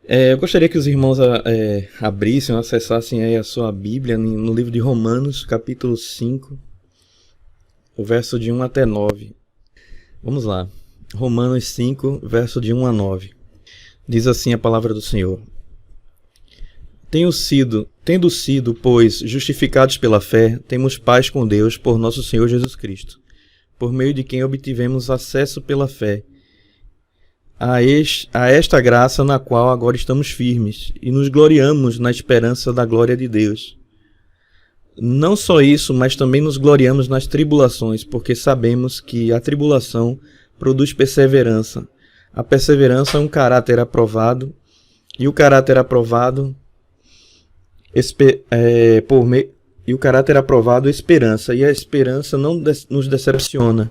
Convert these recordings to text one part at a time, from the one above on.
Eu gostaria que os irmãos abrissem, acessassem aí a sua Bíblia no livro de Romanos, capítulo 5, o verso de 1 até 9. Vamos lá. Romanos 5, verso de 1 a 9. Diz assim a palavra do Senhor. Tendo sido, pois, justificados pela fé, temos paz com Deus por nosso Senhor Jesus Cristo, por meio de quem obtivemos acesso pela fé a esta graça na qual agora estamos firmes e nos gloriamos na esperança da glória de Deus. Não só isso, mas também nos gloriamos nas tribulações, porque sabemos que a tribulação produz perseverança. A perseverança é um caráter aprovado, e o caráter aprovado esperança, e a esperança não nos decepciona,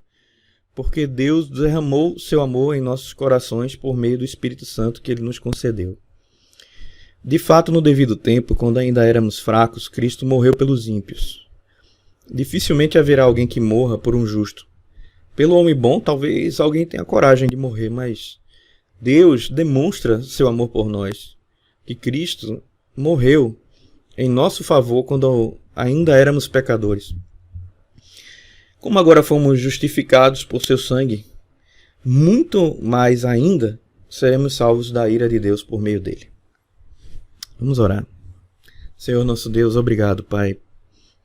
porque Deus derramou seu amor em nossos corações por meio do Espírito Santo que Ele nos concedeu. De fato, no devido tempo, quando ainda éramos fracos, Cristo morreu pelos ímpios. Dificilmente haverá alguém que morra por um justo. Pelo homem bom, talvez alguém tenha coragem de morrer, mas Deus demonstra seu amor por nós, que Cristo morreu em nosso favor quando ainda éramos pecadores. Como agora fomos justificados por seu sangue, muito mais ainda seremos salvos da ira de Deus por meio dele. Vamos orar. Senhor nosso Deus, obrigado, Pai,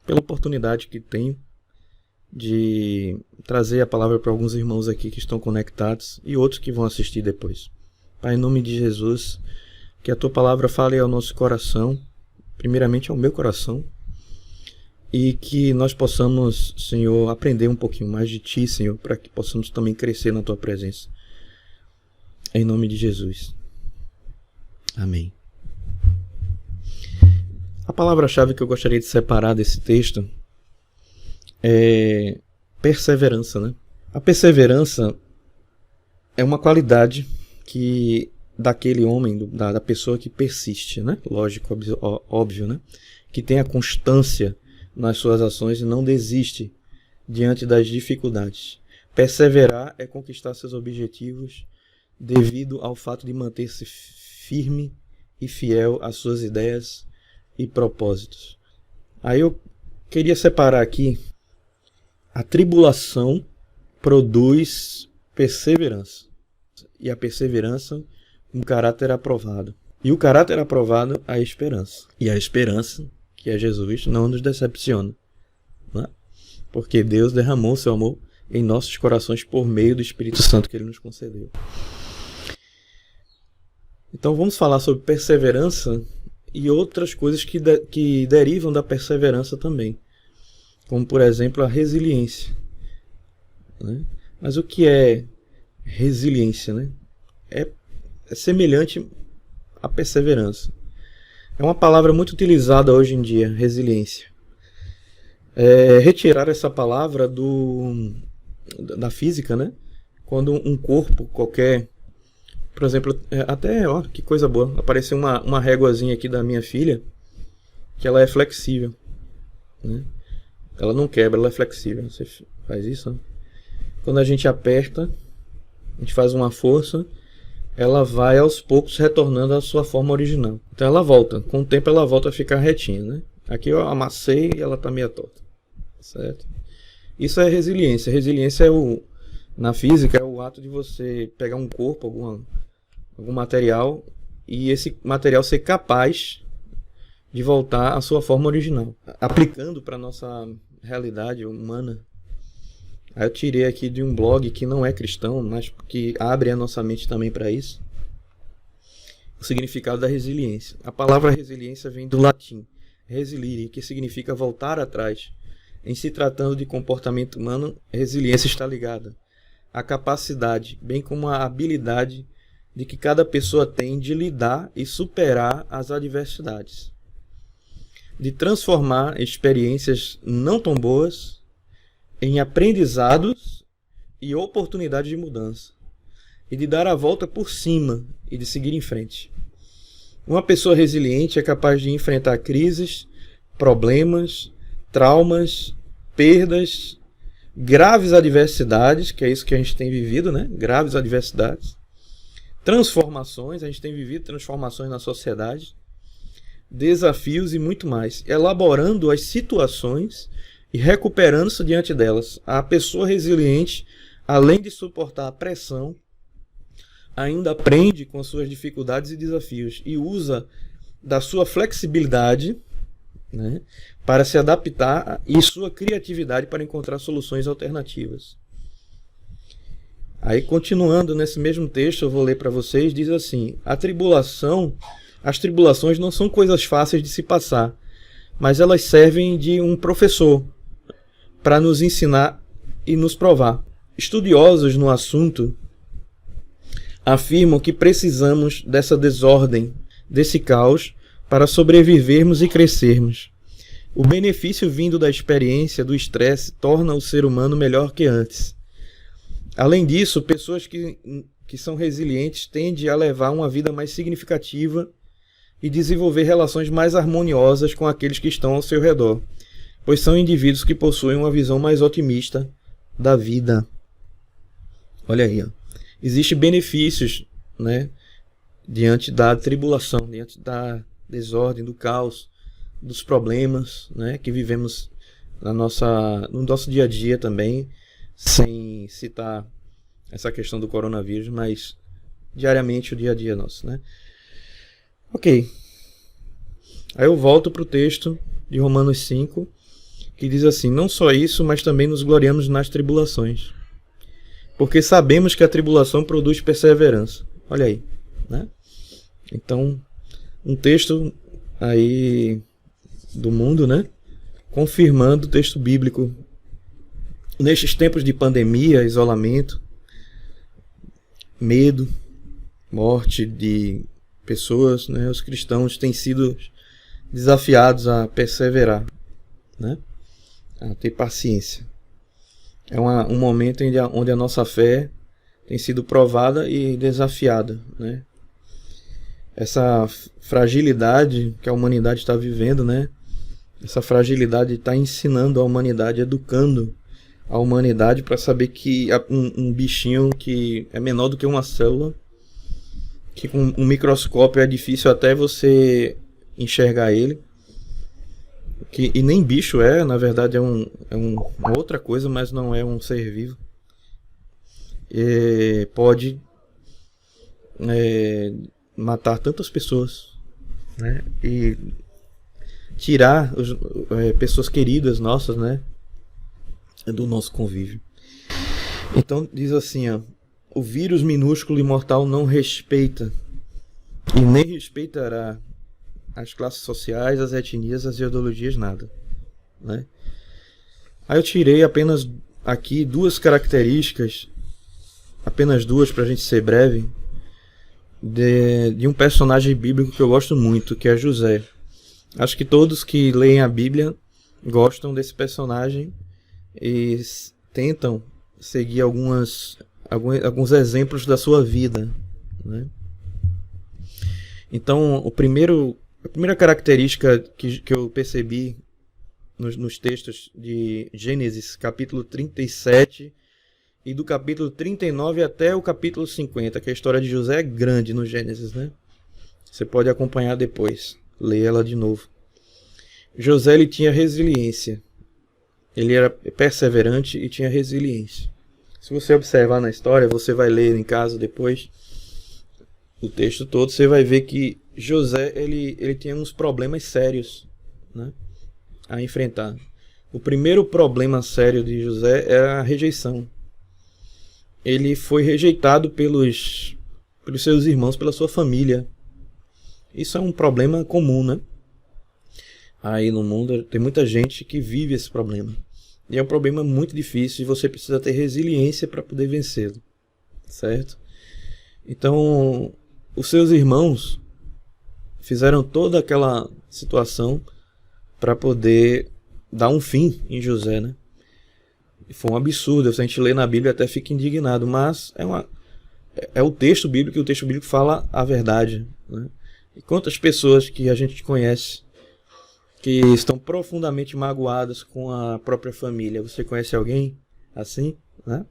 pela oportunidade que tenho de trazer a palavra para alguns irmãos aqui que estão conectados e outros que vão assistir depois. Pai, em nome de Jesus, que a Tua palavra fale ao nosso coração, primeiramente ao meu coração, e que nós possamos, Senhor, aprender um pouquinho mais de Ti, Senhor, para que possamos também crescer na Tua presença. Em nome de Jesus. Amém. A palavra-chave que eu gostaria de separar desse texto é perseverança, né? A perseverança é uma qualidade que daquele homem, da pessoa que persiste, né? Lógico, óbvio, né? Que tem a constância nas suas ações e não desiste diante das dificuldades. Perseverar é conquistar seus objetivos devido ao fato de manter-se firme e fiel às suas ideias e propósitos. Aí eu queria separar aqui: a tribulação produz perseverança, e a perseverança um caráter aprovado, e o caráter aprovado a esperança, e a esperança, que é Jesus, não nos decepciona, né? Porque Deus derramou seu amor em nossos corações por meio do Espírito Santo que Ele nos concedeu. Então vamos falar sobre perseverança e outras coisas que derivam da perseverança também, como por exemplo a resiliência, né? Mas o que é resiliência, né? É semelhante à perseverança. É uma palavra muito utilizada hoje em dia, resiliência. Retirar essa palavra da física, né? Quando um corpo qualquer, por exemplo, que coisa boa, apareceu uma réguazinha aqui da minha filha, que ela é flexível, né? Ela não quebra, ela é flexível. Você faz isso, né? Quando a gente aperta, a gente faz uma força, ela vai aos poucos retornando à sua forma original. Então ela volta, com o tempo ela volta a ficar retinha, né? Aqui eu amassei e ela está meio torta, certo? Isso é resiliência. Resiliência na física é o ato de você pegar um corpo, algum material, e esse material ser capaz de voltar à sua forma original. Aplicando para a nossa realidade humana, aí eu tirei aqui de um blog que não é cristão, mas que abre a nossa mente também para isso, o significado da resiliência. A palavra resiliência vem do latim resilire, que significa voltar atrás. Em se tratando de comportamento humano, resiliência está ligada à capacidade, bem como à habilidade de que cada pessoa tem de lidar e superar as adversidades, de transformar experiências não tão boas em aprendizados e oportunidades de mudança, e de dar a volta por cima e de seguir em frente. Uma pessoa resiliente é capaz de enfrentar crises, problemas, traumas, perdas, graves adversidades, que é isso que a gente tem vivido, né? Graves adversidades, transformações, a gente tem vivido transformações na sociedade, desafios e muito mais, elaborando as situações e recuperando-se diante delas. A pessoa resiliente, além de suportar a pressão, ainda aprende com as suas dificuldades e desafios e usa da sua flexibilidade, né, para se adaptar e sua criatividade para encontrar soluções alternativas. Aí, continuando nesse mesmo texto, eu vou ler para vocês, diz assim: as tribulações não são coisas fáceis de se passar, mas elas servem de um professor para nos ensinar e nos provar. Estudiosos no assunto afirmam que precisamos dessa desordem, desse caos, para sobrevivermos e crescermos. O benefício vindo da experiência do estresse torna o ser humano melhor que antes. Além disso, pessoas que são resilientes tendem a levar uma vida mais significativa e desenvolver relações mais harmoniosas com aqueles que estão ao seu redor, pois são indivíduos que possuem uma visão mais otimista da vida. Olha aí, ó. Existem benefícios, né, diante da tribulação, diante da desordem, do caos, dos problemas, né, que vivemos no nosso dia a dia também, sem citar essa questão do coronavírus, mas diariamente o dia a dia nosso, né? Ok. Aí eu volto para o texto de Romanos 5, que diz assim: não só isso, mas também nos gloriamos nas tribulações, porque sabemos que a tribulação produz perseverança. Olha aí, né? Então, um texto aí do mundo, né, confirmando o texto bíblico. Nestes tempos de pandemia, isolamento, medo, morte de pessoas, né, os cristãos têm sido desafiados a perseverar, né, a ter paciência. É um momento onde a nossa fé tem sido provada e desafiada, né? Essa fragilidade que a humanidade está vivendo, né? Essa fragilidade está ensinando a humanidade, educando a humanidade para saber que um bichinho que é menor do que uma célula, que com um microscópio é difícil até você enxergar ele, e nem bicho na verdade é uma outra coisa, mas não é um ser vivo, e pode matar tantas pessoas, né? E tirar pessoas queridas nossas, né, do nosso convívio. Então diz assim, ó: o vírus minúsculo e mortal não respeita e nem respeitará as classes sociais, as etnias, as ideologias, nada, né? Aí eu tirei apenas aqui duas características, apenas duas para a gente ser breve, de um personagem bíblico que eu gosto muito, que é José. Acho que todos que leem a Bíblia gostam desse personagem e tentam seguir alguns exemplos da sua vida, né? Então, a primeira característica que eu percebi nos textos de Gênesis, capítulo 37, e do capítulo 39 até o capítulo 50, que a história de José é grande no Gênesis, né? Você pode acompanhar depois, ler ela de novo. José, ele tinha resiliência. Ele era perseverante e tinha resiliência. Se você observar na história, você vai ler em casa depois o texto todo, você vai ver que José ele tinha uns problemas sérios, né, a enfrentar. O primeiro problema sério de José era a rejeição. Ele foi rejeitado pelos seus irmãos, pela sua família. Isso é um problema comum, né? Aí no mundo tem muita gente que vive esse problema. E é um problema muito difícil e você precisa ter resiliência para poder vencê-lo, certo? Então, os seus irmãos fizeram toda aquela situação para poder dar um fim em José, né? E foi um absurdo. Se a gente lê na Bíblia até fica indignado, mas é o texto bíblico, e o texto bíblico fala a verdade, né? E quantas pessoas que a gente conhece que estão profundamente magoadas com a própria família? Você conhece alguém assim, né?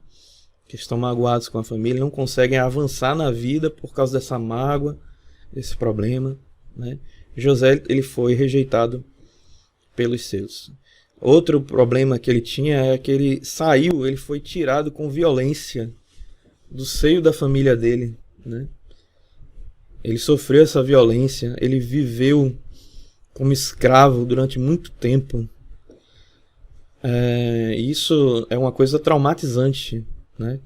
que estão magoados com a família, não conseguem avançar na vida por causa dessa mágoa, desse problema, né? José, ele foi rejeitado pelos seus. Outro problema que ele tinha é que ele foi tirado com violência do seio da família dele, né? Ele sofreu essa violência, ele viveu como escravo durante muito tempo. Isso é uma coisa traumatizante, né?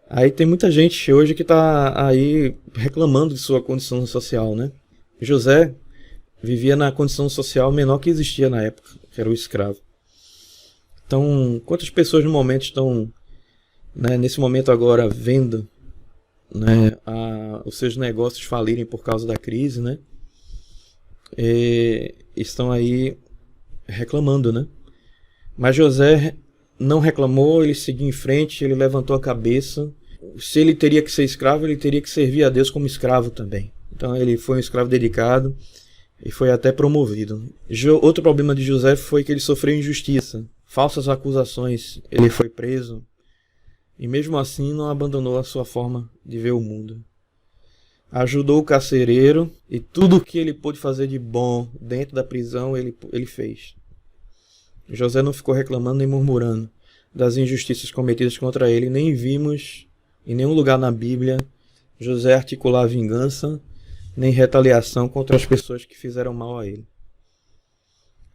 Aí tem muita gente hoje que está aí reclamando de sua condição social, né? José vivia na condição social menor que existia na época, que era o escravo. Então, quantas pessoas no momento estão, né, nesse momento agora, vendo, né, os seus negócios falirem por causa da crise, né? E estão aí reclamando, né? Mas José não reclamou, ele seguiu em frente, ele levantou a cabeça. Se ele teria que ser escravo, ele teria que servir a Deus como escravo também. Então ele foi um escravo dedicado e foi até promovido. Outro problema de José foi que ele sofreu injustiça, falsas acusações. Ele foi preso e mesmo assim não abandonou a sua forma de ver o mundo. Ajudou o carcereiro e tudo o que ele pôde fazer de bom dentro da prisão ele fez. José não ficou reclamando nem murmurando das injustiças cometidas contra ele. Nem vimos em nenhum lugar na Bíblia José articular vingança nem retaliação contra as pessoas que fizeram mal a ele.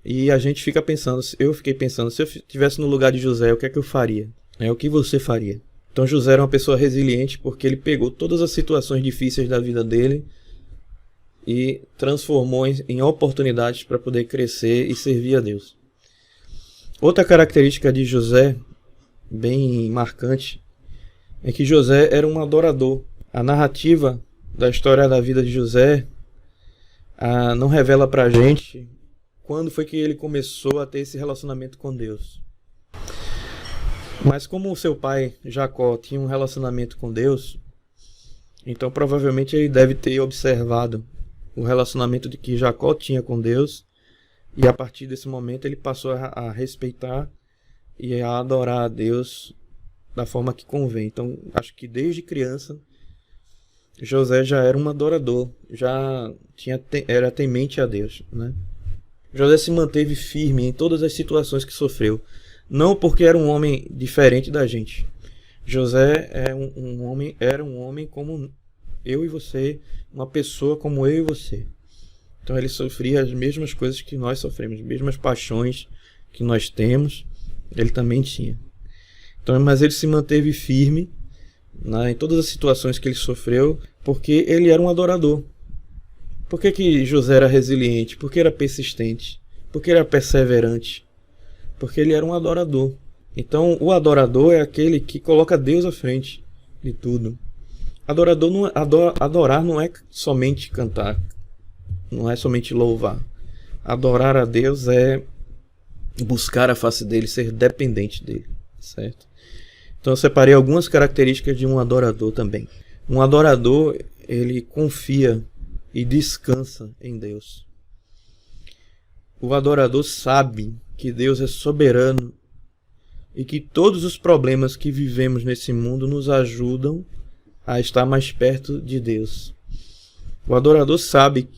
E a gente fica pensando, eu fiquei pensando, se eu estivesse no lugar de José, o que é que eu faria? O que você faria? Então José era uma pessoa resiliente porque ele pegou todas as situações difíceis da vida dele e transformou em oportunidades para poder crescer e servir a Deus. Outra característica de José, bem marcante, é que José era um adorador. A narrativa da história da vida de José não revela pra gente quando foi que ele começou a ter esse relacionamento com Deus. Mas como o seu pai, Jacó, tinha um relacionamento com Deus, então provavelmente ele deve ter observado o relacionamento que Jacó tinha com Deus, e a partir desse momento ele passou a respeitar e a adorar a Deus da forma que convém. Então acho que desde criança José já era um adorador, era temente a Deus, né? José se manteve firme em todas as situações que sofreu, não porque era um homem diferente da gente. José era um homem como eu e você, uma pessoa como eu e você. Então ele sofria as mesmas coisas que nós sofremos, as mesmas paixões que nós temos, ele também tinha. Então, mas ele se manteve firme, né, em todas as situações que ele sofreu, porque ele era um adorador. Por que José era resiliente? Porque era persistente. Porque era perseverante. Porque ele era um adorador. Então, o adorador é aquele que coloca Deus à frente de tudo. Adorar não é somente cantar. Não é somente louvar. Adorar a Deus é buscar a face dele, ser dependente dele, certo? Então eu separei algumas características de um adorador também. Um adorador, ele confia e descansa em Deus. O adorador sabe que Deus é soberano e que todos os problemas que vivemos nesse mundo nos ajudam a estar mais perto de Deus. O adorador sabe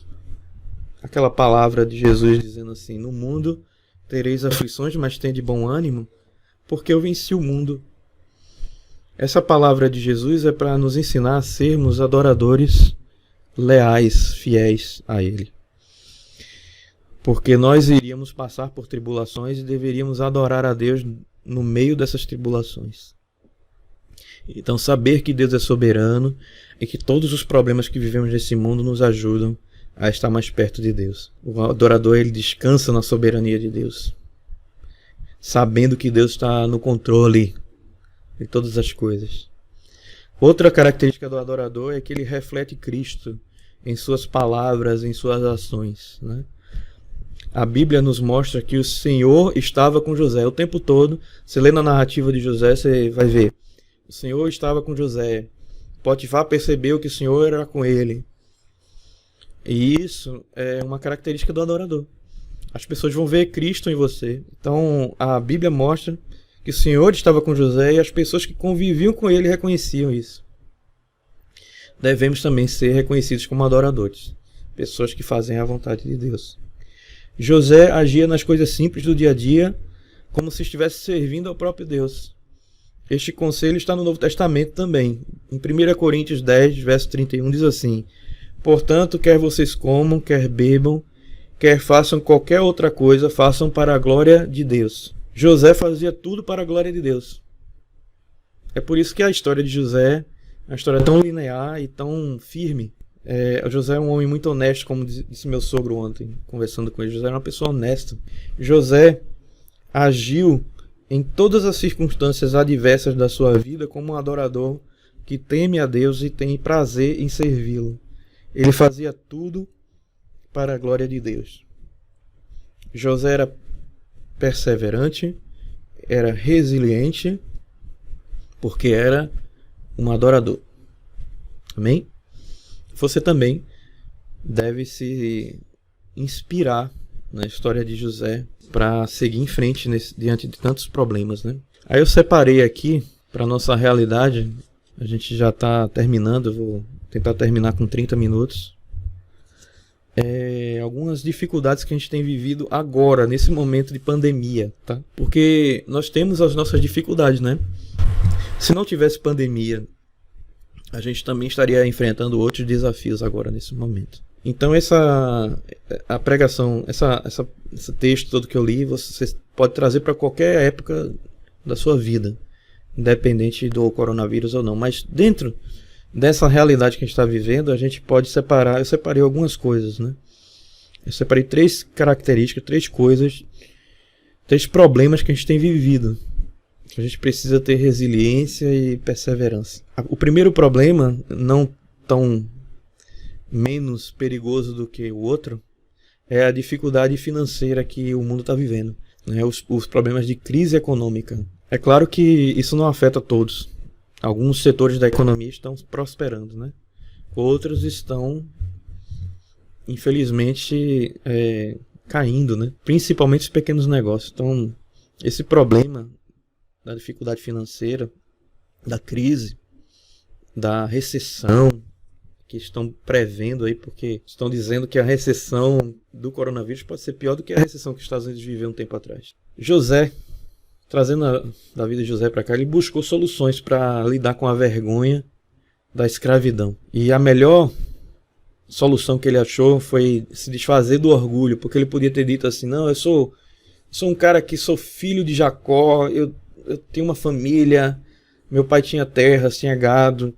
aquela palavra de Jesus dizendo assim: no mundo tereis aflições, mas tende bom ânimo, porque eu venci o mundo. Essa palavra de Jesus é para nos ensinar a sermos adoradores leais, fiéis a Ele. Porque nós iríamos passar por tribulações e deveríamos adorar a Deus no meio dessas tribulações. Então saber que Deus é soberano e que todos os problemas que vivemos nesse mundo nos ajudam a estar mais perto de Deus. O adorador, ele descansa na soberania de Deus, sabendo que Deus está no controle de todas as coisas. Outra característica do adorador é que ele reflete Cristo em suas palavras, em suas ações, né? A Bíblia nos mostra que o Senhor estava com José o tempo todo. Você lê na narrativa de José, você vai ver. O Senhor estava com José. Potifar percebeu que o Senhor era com ele. E isso é uma característica do adorador. As pessoas vão ver Cristo em você. Então a Bíblia mostra que o Senhor estava com José e as pessoas que conviviam com ele reconheciam isso. Devemos também ser reconhecidos como adoradores, pessoas que fazem a vontade de Deus. José agia nas coisas simples do dia a dia, como se estivesse servindo ao próprio Deus. Este conselho está no Novo Testamento também. Em 1 Coríntios 10, verso 31, diz assim: portanto, quer vocês comam, quer bebam, quer façam qualquer outra coisa, façam para a glória de Deus. José fazia tudo para a glória de Deus. É por isso que a história de José é uma história tão linear e tão firme. José é um homem muito honesto, como disse meu sogro ontem, conversando com ele. José era uma pessoa honesta. José agiu em todas as circunstâncias adversas da sua vida como um adorador que teme a Deus e tem prazer em servi-lo. Ele fazia tudo para a glória de Deus. José era perseverante, era resiliente, porque era um adorador. Amém? Você também deve se inspirar na história de José para seguir em frente diante de tantos problemas, né? Aí eu separei aqui para nossa realidade. A gente já está terminando, eu vou tentar terminar com 30 minutos. Algumas dificuldades que a gente tem vivido agora, nesse momento de pandemia, tá? Porque nós temos as nossas dificuldades, né? Se não tivesse pandemia, a gente também estaria enfrentando outros desafios agora, nesse momento. Então a pregação, esse texto todo que eu li, você pode trazer para qualquer época da sua vida, independente do coronavírus ou não. Mas dentro dessa realidade que a gente está vivendo, a gente pode separar. Eu separei algumas coisas, né? Eu separei 3 características, 3 coisas, 3 problemas que a gente tem vivido. A gente precisa ter resiliência e perseverança. O primeiro problema, não tão menos perigoso do que o outro, é a dificuldade financeira que o mundo está vivendo, né? Os problemas de crise econômica. É claro que isso não afeta todos. Alguns setores da economia estão prosperando, né? Outros estão, infelizmente, caindo, né? Principalmente os pequenos negócios. Então, esse problema da dificuldade financeira, da crise, da recessão, que estão prevendo aí, porque estão dizendo que a recessão do coronavírus pode ser pior do que a recessão que os Estados Unidos viveu um tempo atrás. José, trazendo da vida de José para cá, ele buscou soluções para lidar com a vergonha da escravidão. E a melhor solução que ele achou foi se desfazer do orgulho, porque ele podia ter dito assim: não, eu sou um cara que sou filho de Jacó, eu tenho uma família, meu pai tinha terras, tinha gado,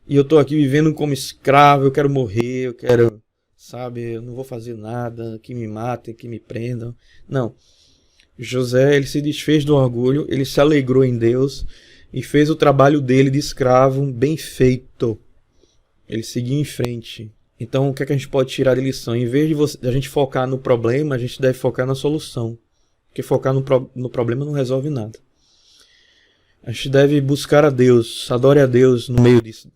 e eu tô aqui vivendo como escravo, eu quero morrer, eu não vou fazer nada, que me matem, que me prendam. Não. José, ele se desfez do orgulho, ele se alegrou em Deus e fez o trabalho dele de escravo bem feito. Ele seguiu em frente. Então, o que é que a gente pode tirar de lição? Em vez de a gente focar no problema, a gente deve focar na solução. Porque focar no problema não resolve nada. A gente deve buscar a Deus, adore a Deus no meio desse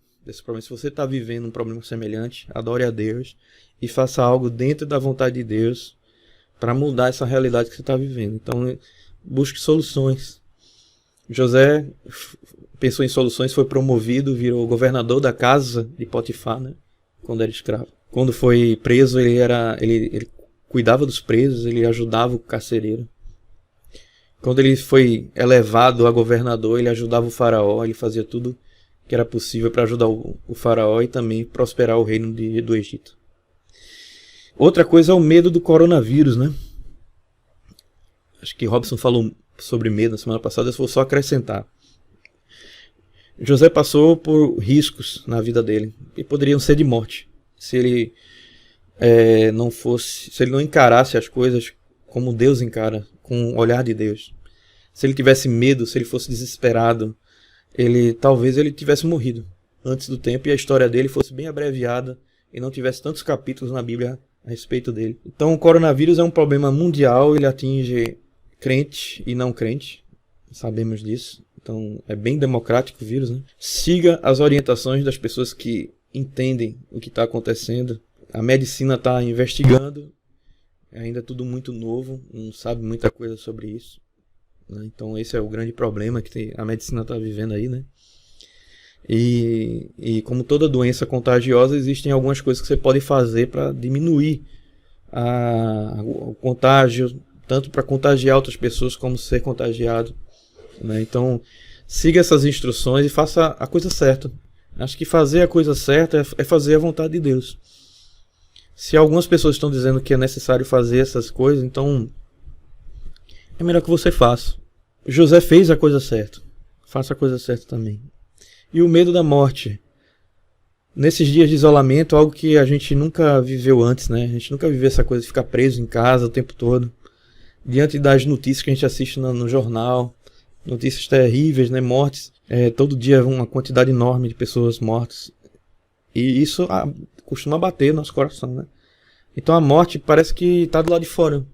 problema. Se você está vivendo um problema semelhante, adore a Deus e faça algo dentro da vontade de Deus para mudar essa realidade que você está vivendo. Então, busque soluções. José pensou em soluções, foi promovido, virou governador da casa de Potifar, né? Quando era escravo. Quando foi preso, ele cuidava dos presos, ele ajudava o carcereiro. Quando ele foi elevado a governador, ele ajudava o faraó, ele fazia tudo que era possível para ajudar o faraó e também prosperar o reino do Egito. Outra coisa é o medo do coronavírus, né? Acho que Robson falou sobre medo na semana passada, eu vou só acrescentar. José passou por riscos na vida dele, e poderiam ser de morte, se ele não encarasse as coisas como Deus encara, com o olhar de Deus. Se ele tivesse medo, se ele fosse desesperado, talvez ele tivesse morrido antes do tempo e a história dele fosse bem abreviada e não tivesse tantos capítulos na Bíblia a respeito dele. Então o coronavírus é um problema mundial, ele atinge crente e não crente, sabemos disso. Então é bem democrático o vírus, né? Siga as orientações das pessoas que entendem o que está acontecendo. A medicina está investigando, ainda é tudo muito novo, não sabe muita coisa sobre isso. né? Então esse é o grande problema que a medicina está vivendo aí, né? E como toda doença contagiosa, existem algumas coisas que você pode fazer para diminuir o contágio, tanto para contagiar outras pessoas como ser contagiado, né? Então siga essas instruções e faça a coisa certa. Acho que fazer a coisa certa é fazer a vontade de Deus. Se algumas pessoas estão dizendo que é necessário fazer essas coisas, então é melhor que você faça. José fez a coisa certa. Faça a coisa certa também. E o medo da morte. Nesses dias de isolamento, algo que a gente nunca viveu antes, né? A gente nunca viveu essa coisa de ficar preso em casa o tempo todo. Diante das notícias que a gente assiste no jornal, notícias terríveis, né? Mortes. Todo dia uma quantidade enorme de pessoas mortas. E isso costuma bater no nosso coração, né? Então a morte parece que está do lado de fora.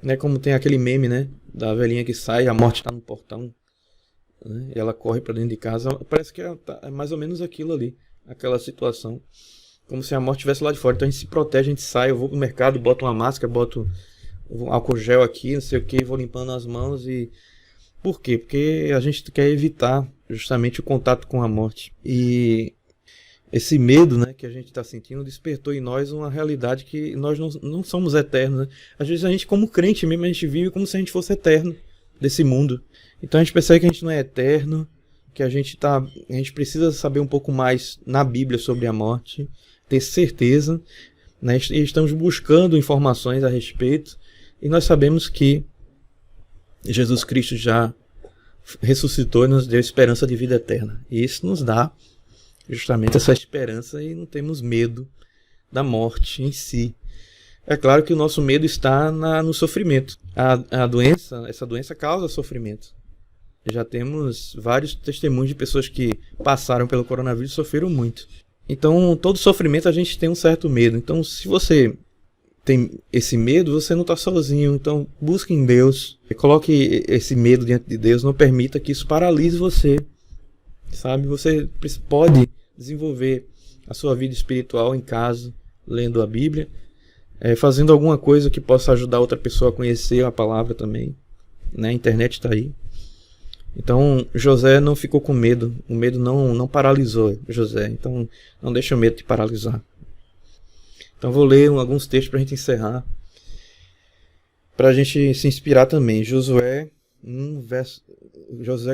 Né? Como tem aquele meme, né? Da velhinha que sai, a morte está no portão. Né? E ela corre para dentro de casa. Parece que é mais ou menos aquilo ali. Aquela situação. Como se a morte estivesse lá de fora. Então a gente se protege, a gente sai. Eu vou pro mercado, boto uma máscara, boto um álcool gel aqui, não sei o que, vou limpando as mãos e... Por quê? Porque a gente quer evitar justamente o contato com a morte. E esse medo, né, que a gente está sentindo despertou em nós uma realidade que nós não somos eternos. Né? Às vezes a gente, como crente mesmo, a gente vive como se a gente fosse eterno desse mundo. Então a gente percebe que a gente não é eterno, que a gente precisa saber um pouco mais na Bíblia sobre a morte, ter certeza, né? E estamos buscando informações a respeito, e nós sabemos que Jesus Cristo já ressuscitou e nos deu esperança de vida eterna. E isso nos dá justamente essa esperança e não temos medo da morte em si. É claro que o nosso medo está no sofrimento. Essa doença causa sofrimento. Já temos vários testemunhos de pessoas que passaram pelo coronavírus e sofreram muito. Então, todo sofrimento a gente tem um certo medo. Então, se você tem esse medo, você não está sozinho. Então, busque em Deus. Coloque esse medo diante de Deus. Não permita que isso paralise você. Sabe? Você pode desenvolver a sua vida espiritual em casa, lendo a Bíblia, fazendo alguma coisa que possa ajudar outra pessoa a conhecer a palavra também. Né? A internet está aí. Então, José não ficou com medo. O medo não paralisou José. Então, não deixe o medo te paralisar. Então, vou ler alguns textos para a gente encerrar. Para a gente se inspirar também. Josué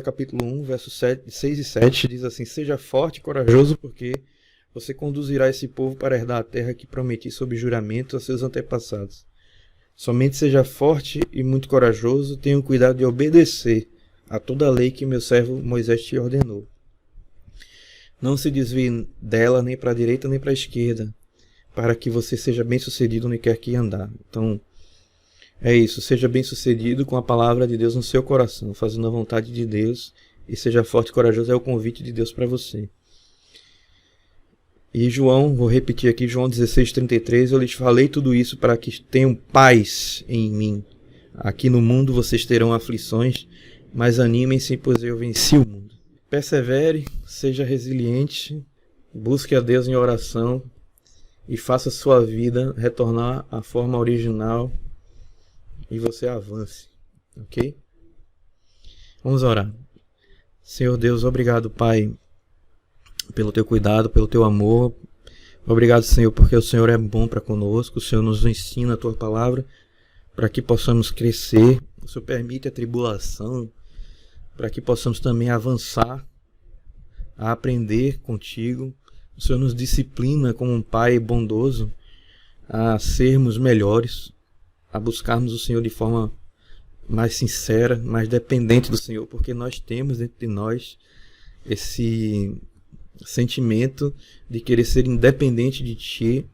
capítulo 1, versos 6 e 7 diz assim: Seja forte e corajoso, porque você conduzirá esse povo para herdar a terra que prometi sob juramento a seus antepassados. Somente seja forte e muito corajoso, tenha cuidado de obedecer a toda a lei que meu servo Moisés te ordenou. Não se desvie dela nem para a direita nem para a esquerda, para que você seja bem-sucedido onde quer que andar. Então, é isso. Seja bem-sucedido com a palavra de Deus no seu coração, fazendo a vontade de Deus, e seja forte e corajoso. É o convite de Deus para você. E João, vou repetir aqui, João 16:33, eu lhes falei tudo isso para que tenham paz em mim. Aqui no mundo vocês terão aflições, mas animem-se, pois eu venci o mundo. Persevere, seja resiliente, busque a Deus em oração e faça sua vida retornar à forma original e você avance, ok? Vamos orar. Senhor Deus, obrigado, Pai, pelo teu cuidado, pelo teu amor. Obrigado, Senhor, porque o Senhor é bom para conosco, o Senhor nos ensina a tua palavra para que possamos crescer. O Senhor permite a tribulação para que possamos também avançar, a aprender contigo. O Senhor nos disciplina como um Pai bondoso a sermos melhores, a buscarmos o Senhor de forma mais sincera, mais dependente do Senhor, porque nós temos dentro de nós esse sentimento de querer ser independente de Ti,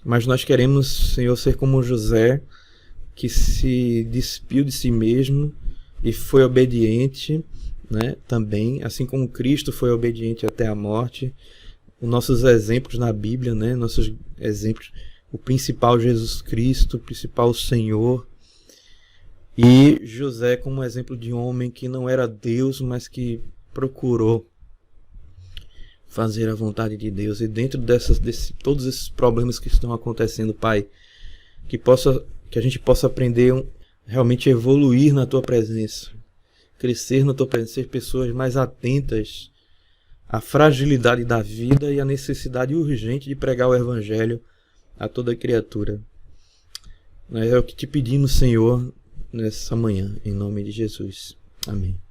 mas nós queremos, Senhor, ser como José, que se despiu de si mesmo e foi obediente, né, também, assim como Cristo foi obediente até a morte. Os nossos exemplos na Bíblia, né, nossos exemplos, o principal Jesus Cristo, o principal Senhor, e José como exemplo de um homem que não era Deus, mas que procurou fazer a vontade de Deus. E dentro todos esses problemas que estão acontecendo, Pai, que a gente possa aprender realmente evoluir na Tua presença, crescer na tua presença, ser pessoas mais atentas à fragilidade da vida e à necessidade urgente de pregar o Evangelho a toda criatura. É o que te pedimos, Senhor, nessa manhã, em nome de Jesus. Amém.